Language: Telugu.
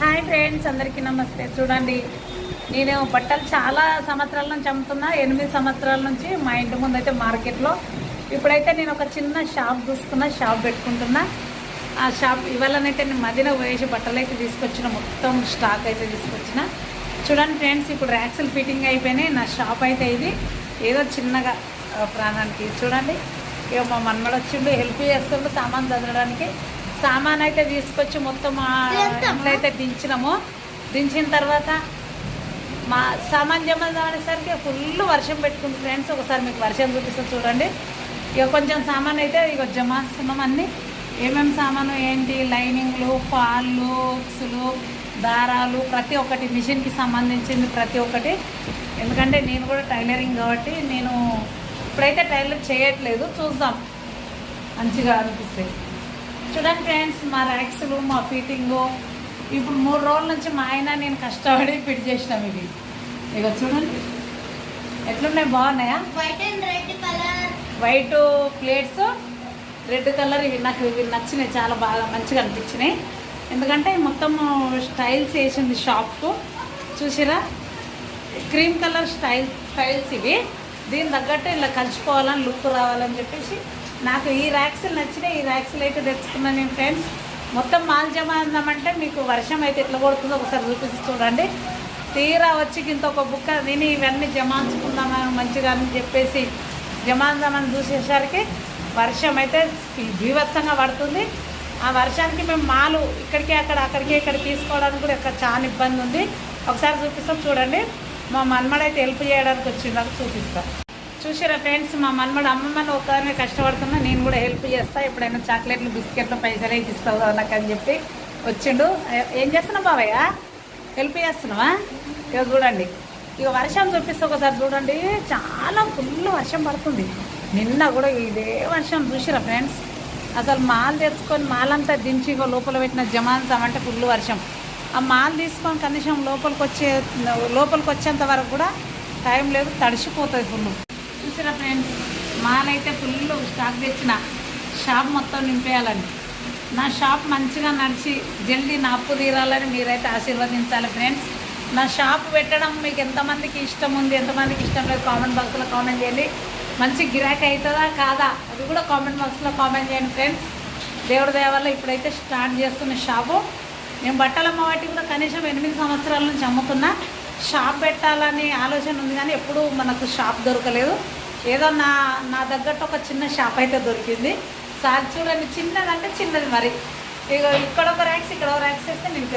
హాయ్ ఫ్రెండ్స్, అందరికీ నమస్తే. చూడండి, నేను బట్టలు చాలా సంవత్సరాల నుంచి అమ్ముతున్నా. 8 సంవత్సరాల నుంచి మా ఇంటి ముందు అయితే మార్కెట్లో. ఇప్పుడైతే నేను ఒక చిన్న షాప్ చూసుకున్నా, షాప్ పెట్టుకుంటున్నా. ఆ షాప్ ఇవాళనైతే నేను మదిన వేసి బట్టలు అయితే తీసుకొచ్చిన, మొత్తం స్టాక్ అయితే తీసుకొచ్చిన. చూడండి ఫ్రెండ్స్, ఇప్పుడు ర్యాక్స్లు ఫిట్టింగ్ అయిపోయినాయి. నా షాప్ అయితే ఇది ఏదో చిన్నగా ప్రాణానికి. చూడండి, ఇక మా మన్మడు వచ్చిండు, హెల్ప్ చేస్తుండు సామాన్ చదవడానికి. సామాన్ అయితే తీసుకొచ్చి మొత్తం ఇంట్లో అయితే దించినాము. దించిన తర్వాత మా సామాన్ జమ అనేసరికి ఫుల్ వర్షం పెట్టుకుంది ఫ్రెండ్స్. ఒకసారి మీకు వర్షం చూపిస్తాను చూడండి. ఇక కొంచెం సామాన్ అయితే ఇక జమాస్తున్నాం. అన్నీ ఏమేమి సామాను ఏంటి, లైనింగ్లు, పాళ్ళు, ఉక్సులు, దారాలు, ప్రతి ఒక్కటి మిషన్కి సంబంధించింది ప్రతి ఒక్కటి. ఎందుకంటే నేను కూడా టైలరింగ్ కాబట్టి నేను ఇప్పుడైతే టైలర్ చేయట్లేదు. చూద్దాం, మంచిగా అనిపిస్తుంది. చూడండి ఫ్రెండ్స్, మా ర్యాక్స్లు, మా ఫిట్టింగు ఇప్పుడు 3 రోజుల నుంచి మా ఆయన నేను కష్టపడి ఫిట్ చేసినాం. ఇవి ఇక చూడండి ఎట్లున్నాయి, బాగున్నాయా? White and red colour, white plates, red colour. ఇవి నాకు ఇవి నచ్చినాయి, చాలా బాగా మంచిగా అనిపించినాయి. ఎందుకంటే మొత్తం స్టైల్స్ వేసింది షాప్కు. చూసిరా, క్రీమ్ కలర్ స్టైల్స్ ఇవి. దీని తగ్గట్టు ఇలా కలిసిపోవాలని, లుక్ రావాలని చెప్పేసి నాకు ఈ ర్యాక్స్లు నచ్చినాయి. ఈ ర్యాక్స్లు అయితే తెచ్చుకున్నాను నేను ఫ్రెండ్స్. మొత్తం మాల్ జమ అందామంటే మీకు వర్షం అయితే ఎట్లా కొడుతుందో ఒకసారి చూపిస్తూ చూడండి. తీరా వచ్చి ఇంత ఒక బుక్క తిని ఇవన్నీ జమాంచుకుందామని మంచిగా అని చెప్పేసి జమాందామని చూసేసరికి వర్షం అయితే బీభత్సంగా పడుతుంది. ఆ వర్షానికి మేము మాలు ఇక్కడికి అక్కడికి ఇక్కడ తీసుకోవడానికి కూడా ఇక్కడ చాలా ఇబ్బంది ఉంది. ఒకసారి చూపిస్తాం చూడండి. మా మన్మడైతే హెల్ప్ చేయడానికి వచ్చింది, నాకు చూపిస్తాను. చూసారా ఫ్రెండ్స్, మా మన్మడు అమ్మమ్మని ఒకదానే కష్టపడుతున్నా, నేను కూడా హెల్ప్ చేస్తా. ఎప్పుడైనా చాక్లెట్లు, బిస్కెట్లు పైసలు అయితే ఇస్తావు నాకు అని చెప్పి వచ్చిండు. ఏం చేస్తున్నావు బావయ్య, హెల్ప్ చేస్తున్నావా? ఇక చూడండి, ఇక వర్షం చూపిస్తే ఒకసారి చూడండి. చాలా ఫుల్ వర్షం పడుతుంది. నిన్న కూడా ఇదే వర్షం. చూసిరా ఫ్రెండ్స్, అసలు మాల్ తెచ్చుకొని మాల్ అంతా దించి ఇక లోపల పెట్టిన జమాంతామంటే ఫుల్ వర్షం. ఆ మాల్ తీసుకొని కనీసం లోపలికి వచ్చేంత వరకు కూడా టైం లేదు, తడిసిపోతుంది ఫుల్. చూసారా ఫ్రెండ్స్, మాల్ అయితే ఫుల్ స్టాక్ తెచ్చిన. షాప్ మొత్తం నింపేయాలని, నా షాప్ మంచిగా నడిచి జల్దీ నా అప్పు తీరాలని మీరైతే ఆశీర్వదించాలి ఫ్రెండ్స్. నా షాప్ పెట్టడం మీకు ఎంతమందికి ఇష్టం ఉంది, ఎంతమందికి ఇష్టం లేదు కామెంట్ బాక్స్లో కామెంట్ చేయండి. మంచి గిరాకీ అవుతుందా కాదా అది కూడా కామెంట్ బాక్స్లో కామెంట్ చేయండి ఫ్రెండ్స్. దేవుడి దయ వల్ల ఇప్పుడైతే స్టార్ట్ చేస్తున్న షాపు. నేను బట్టలు అమ్మవాటి కూడా కనీసం 8 సంవత్సరాల నుంచి అమ్ముతున్నా. షాప్ పెట్టాలని ఆలోచన ఉంది కానీ ఎప్పుడూ మనకు షాప్ దొరకలేదు. ఏదో నా తగ్గట్టు ఒక చిన్న షాప్ అయితే దొరికింది. సార్ చూడండి, చిన్నదంటే చిన్నది మరి. ఇక ఇక్కడ ఒక ర్యాక్స్, ఇక్కడ ఒక ర్యాక్స్ వేస్తే నేను